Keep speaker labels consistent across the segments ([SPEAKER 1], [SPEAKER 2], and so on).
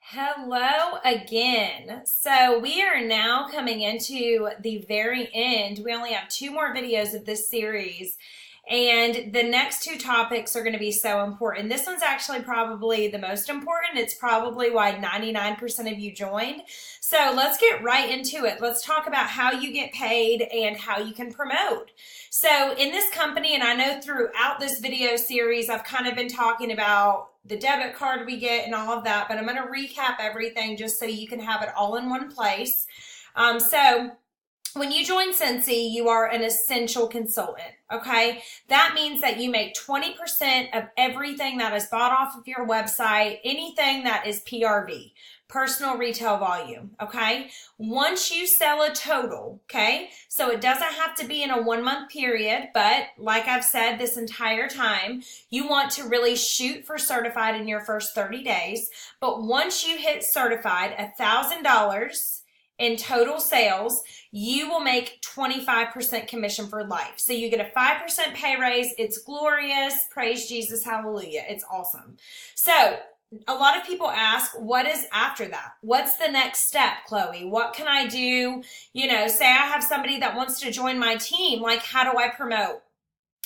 [SPEAKER 1] Hello again. So we are now coming into the very end. We only have two more videos of this series, and the next two topics are going to be so important. This one's actually probably the most important. It's probably why 99% of you joined. So let's get right into it. Let's talk about how you get paid and how you can promote. So in this company, and I know throughout this video series, I've kind of been talking about the debit card we get and all of that, but I'm going to recap everything just so you can have it all in one place. So when you join Cincy, you are an essential consultant, okay? That means that you make 20% of everything that is bought off of your website, anything that is PRV, personal retail volume, okay? Once you sell a total, okay? So it doesn't have to be in a 1 month period, but like I've said this entire time, you want to really shoot for certified in your first 30 days. But once you hit certified, $1,000 in total sales, you will make 25% commission for life. So you get a 5% pay raise. It's glorious. Praise Jesus. Hallelujah. It's awesome. So a lot of people ask, what is after that? What's the next step, Chloe? What can I do? You know, say I have somebody that wants to join my team. Like, how do I promote?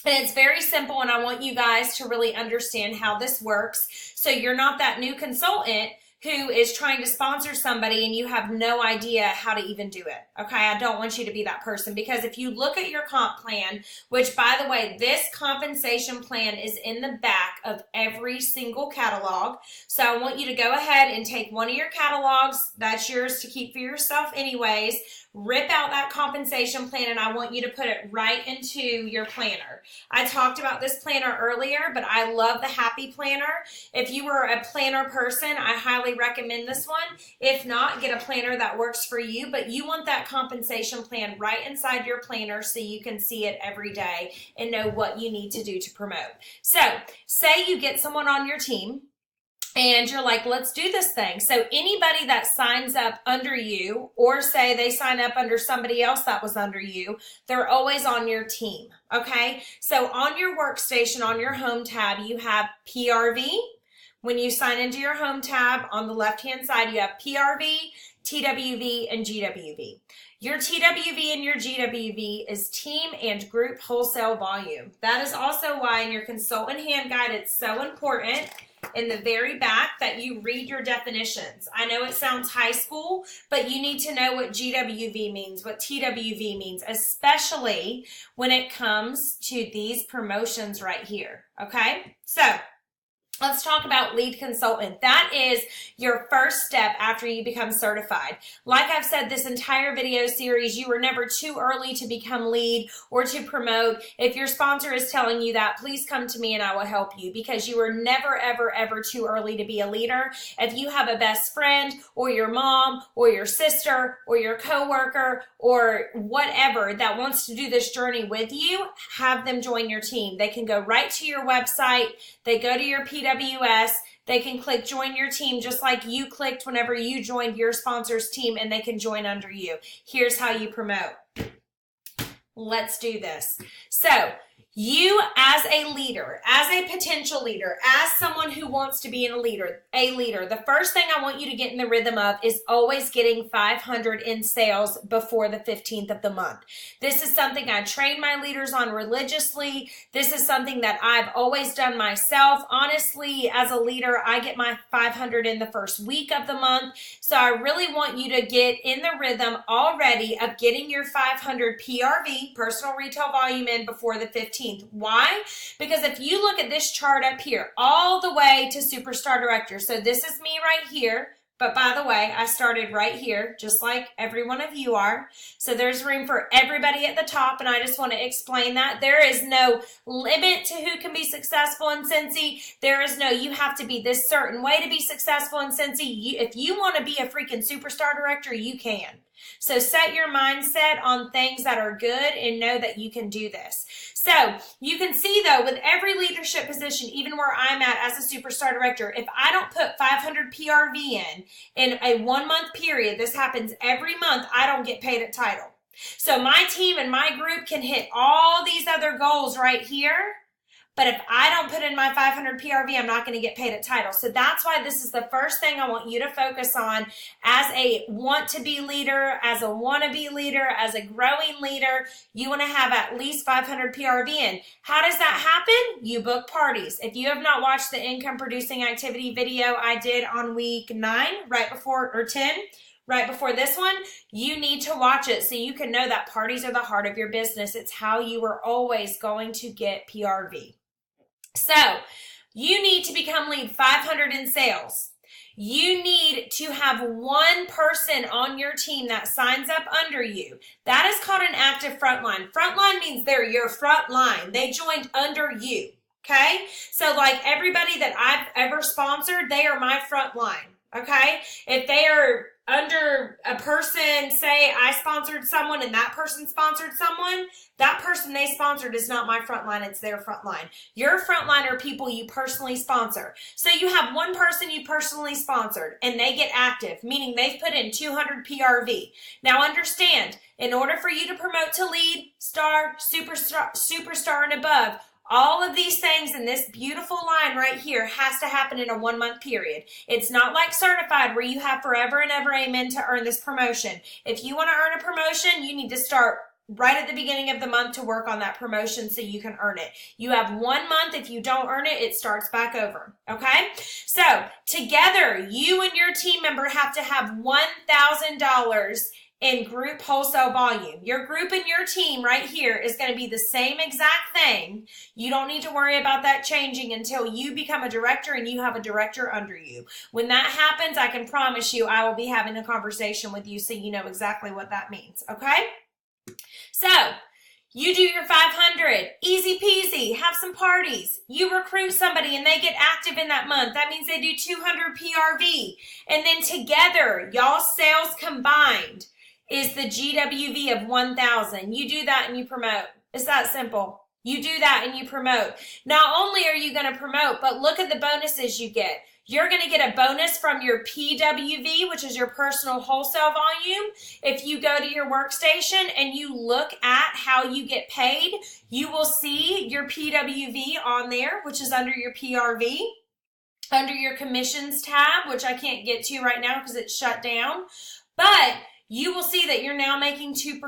[SPEAKER 1] And it's very simple, and I want you guys to really understand how this works so you're not that new consultant who is trying to sponsor somebody and you have no idea how to even do it. Okay, I don't want you to be that person, because if you look at your comp plan, which by the way, this compensation plan is in the back of every single catalog. So I want you to go ahead and take one of your catalogs, that's yours to keep for yourself anyways, rip out that compensation plan, and I want you to put it right into your planner. I talked about this planner earlier, but I love the Happy Planner. If you were a planner person, I highly recommend this one. If not, get a planner that works for you, but you want that compensation plan right inside your planner so you can see it every day and know what you need to do to promote. So say you get someone on your team and you're like, let's do this thing. So anybody that signs up under you, or say they sign up under somebody else that was under you, they're always on your team, okay? So on your workstation, on your home tab, you have PRV. When you sign into your home tab, on the left-hand side, you have PRV, TWV, and GWV. Your TWV and your GWV is team and group wholesale volume. That is also why in your consultant hand guide, it's so important in the very back that you read your definitions. I know it sounds high school, but you need to know what GWV means, what TWV means, especially when it comes to these promotions right here, okay? So let's talk about lead consultant. That is your first step after you become certified. Like I've said this entire video series, you are never too early to become lead or to promote. If your sponsor is telling you that, please come to me and I will help you, because you are never, ever, ever too early to be a leader. If you have a best friend or your mom or your sister or your coworker or whatever that wants to do this journey with you, have them join your team. They can go right to your website. They go to your PWS, they can click join your team just like you clicked whenever you joined your sponsor's team, and they can join under you. Here's how you promote. Let's do this. So you as a leader, as a potential leader, as someone who wants to be a leader, the first thing I want you to get in the rhythm of is always getting 500 in sales before the 15th of the month. This is something I train my leaders on religiously. This is something that I've always done myself. Honestly, as a leader, I get my 500 in the first week of the month. So I really want you to get in the rhythm already of getting your 500 PRV, personal retail volume, in before the 15th. Why? Because if you look at this chart up here, all the way to Superstar Director, so this is me right here, but by the way, I started right here, just like every one of you are. So there's room for everybody at the top, and I just want to explain that. There is no limit to who can be successful in Cincy. There is no, you have to be this certain way to be successful in Cincy. If you want to be a freaking Superstar Director, you can. So set your mindset on things that are good and know that you can do this. So you can see though, with every leadership position, even where I'm at as a Superstar Director, if I don't put 500 PRV in a 1 month period, this happens every month, I don't get paid at title. So my team and my group can hit all these other goals right here, But if I don't put in my 500 PRV, I'm not going to get paid at title. So that's why this is the first thing I want you to focus on as a want-to-be leader, as a wannabe leader, as a growing leader. You want to have at least 500 PRV in. How does that happen? You book parties. If you have not watched the income producing activity video I did on week 9, right before, or 10, right before this one, you need to watch it so you can know that parties are the heart of your business. It's how you are always going to get PRV. So you need to become lead 500 in sales. You need to have one person on your team that signs up under you. That is called an active frontline. Frontline means they're your front line. They joined under you, okay? So like everybody that I've ever sponsored, they are my front line, okay? If they are under a person, say I sponsored someone and that person sponsored someone, that person they sponsored is not my front line, it's their front line. Your front line are people you personally sponsor. So you have one person you personally sponsored and they get active, meaning they've put in 200 PRV. Now understand, in order for you to promote to lead, star, superstar, and above, all of these things in this beautiful line right here has to happen in a 1-month period. It's not like certified where you have forever and ever amen to earn this promotion. If you want to earn a promotion, you need to start right at the beginning of the month to work on that promotion so you can earn it. You have 1 month. If you don't earn it, it starts back over. Okay? So together, you and your team member have to have $1,000 in group wholesale volume. Your group and your team right here is going to be the same exact thing. You don't need to worry about that changing until you become a director and you have a director under you. When that happens, I can promise you I will be having a conversation with you so you know exactly what that means, okay? So, you do your 500, easy peasy, have some parties. You recruit somebody and they get active in that month. That means they do 200 PRV. And then together, y'all's sales combined is the GWV of 1,000. You do that and you promote. It's that simple. You do that and you promote. Not only are you going to promote, but look at the bonuses you get. You're going to get a bonus from your PWV, which is your personal wholesale volume. If you go to your workstation and you look at how you get paid, you will see your PWV on there, which is under your PRV. Under your commissions tab, which I can't get to right now because it's shut down. But you will see that you're now making 2%.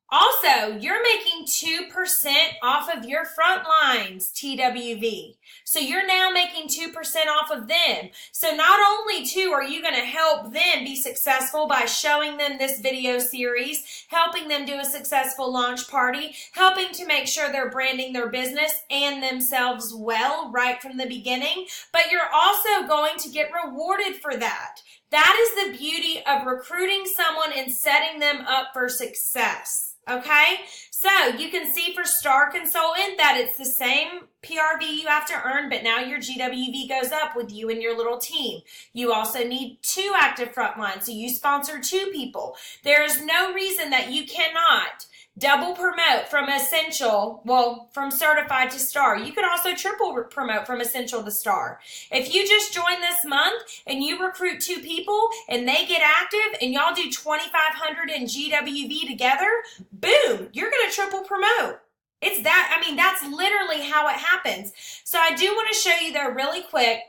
[SPEAKER 1] Also, you're making 2% off of your front lines TWV. So you're now making 2% off of them. So not only too are you going to help them be successful by showing them this video series, helping them do a successful launch party, helping to make sure they're branding their business and themselves well right from the beginning, but you're also going to get rewarded for that. That is the beauty of recruiting someone and setting them up for success. Okay, so you can see for Star Consultant that it's the same PRV you have to earn, but now your GWV goes up with you and your little team. You also need 2 active frontlines, so you sponsor 2 people. There is no reason that you cannot double promote from essential, well, from certified to star. You could also triple promote from essential to star. If you just join this month and you recruit 2 people and they get active and y'all do 2,500 in GWV together, boom, you're going to triple promote. It's that, I mean, that's literally how it happens. So I do want to show you there really quick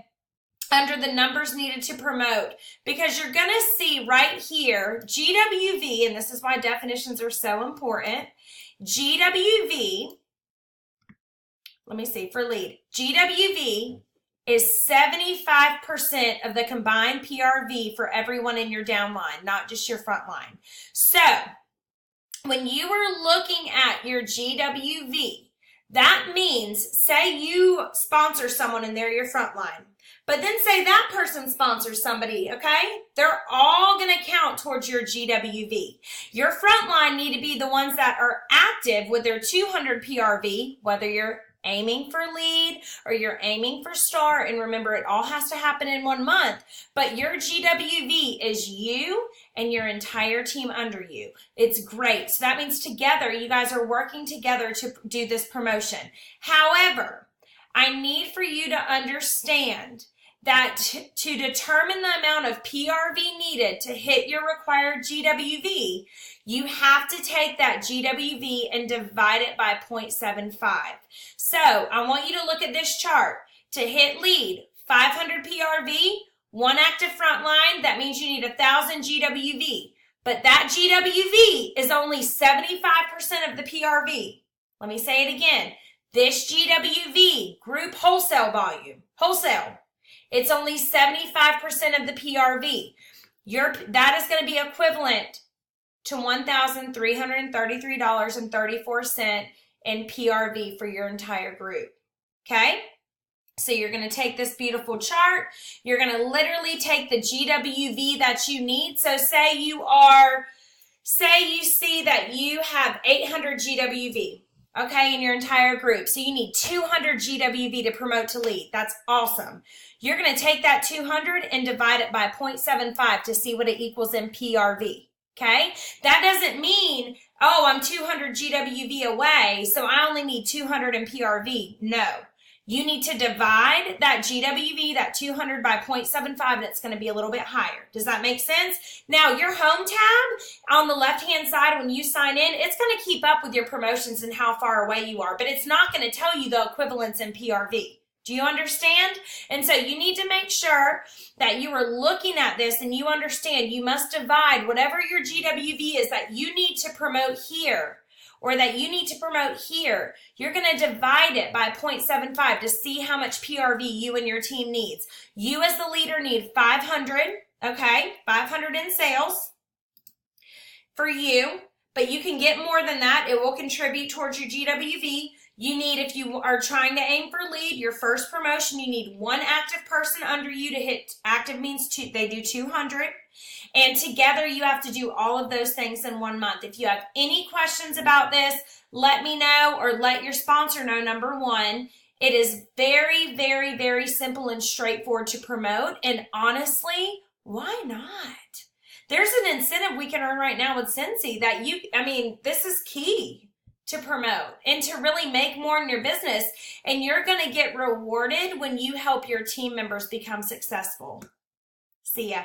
[SPEAKER 1] under the numbers needed to promote, because you're going to see right here, GWV, and this is why definitions are so important. GWV, let me see, for lead, GWV is 75% of the combined PRV for everyone in your downline, not just your front line. So when you are looking at your GWV, that means, say you sponsor someone and they're your front line. But then say that person sponsors somebody, okay? They're all going to count towards your GWV. Your frontline need to be the ones that are active with their 200 PRV, whether you're aiming for lead or you're aiming for star. And remember, it all has to happen in 1 month. But your GWV is you and your entire team under you. It's great. So that means together, you guys are working together to do this promotion. However, I need for you to understand that to determine the amount of PRV needed to hit your required GWV, you have to take that GWV and divide it by 0.75. So I want you to look at this chart. To hit lead, 500 PRV, 1 active frontline, that means you need 1,000 GWV. But that GWV is only 75% of the PRV. Let me say it again. This GWV, group wholesale volume, wholesale, it's only 75% of the PRV. That is going to be equivalent to $1,333.34 in PRV for your entire group. Okay? So you're going to take this beautiful chart. You're going to literally take the GWV that you need. So say you see that you have 800 GWV, okay, in your entire group. So you need 200 GWV to promote to lead. That's awesome. You're going to take that 200 and divide it by 0.75 to see what it equals in PRV, okay? That doesn't mean, oh, I'm 200 GWV away, so I only need 200 in PRV. No. You need to divide that GWV, that 200 by 0.75, and it's going to be a little bit higher. Does that make sense? Now, your home tab on the left-hand side, when you sign in, it's going to keep up with your promotions and how far away you are, but it's not going to tell you the equivalence in PRV. Do you understand? And so you need to make sure that you are looking at this and you understand you must divide whatever your GWV is that you need to promote here, or that you need to promote here. You're going to divide it by 0.75 to see how much PRV you and your team needs. You as the leader need 500, okay? 500 in sales for you, but you can get more than that. It will contribute towards your GWV. You need, if you are trying to aim for lead, your first promotion, you need 1 active person under you to hit. Active means they do 200. And together you have to do all of those things in 1 month. If you have any questions about this, let me know, or let your sponsor know. Number one, it is very, very, very simple and straightforward to promote. And honestly, why not? There's an incentive we can earn right now with Cincy that this is key to promote and to really make more in your business. And you're going to get rewarded when you help your team members become successful. See ya.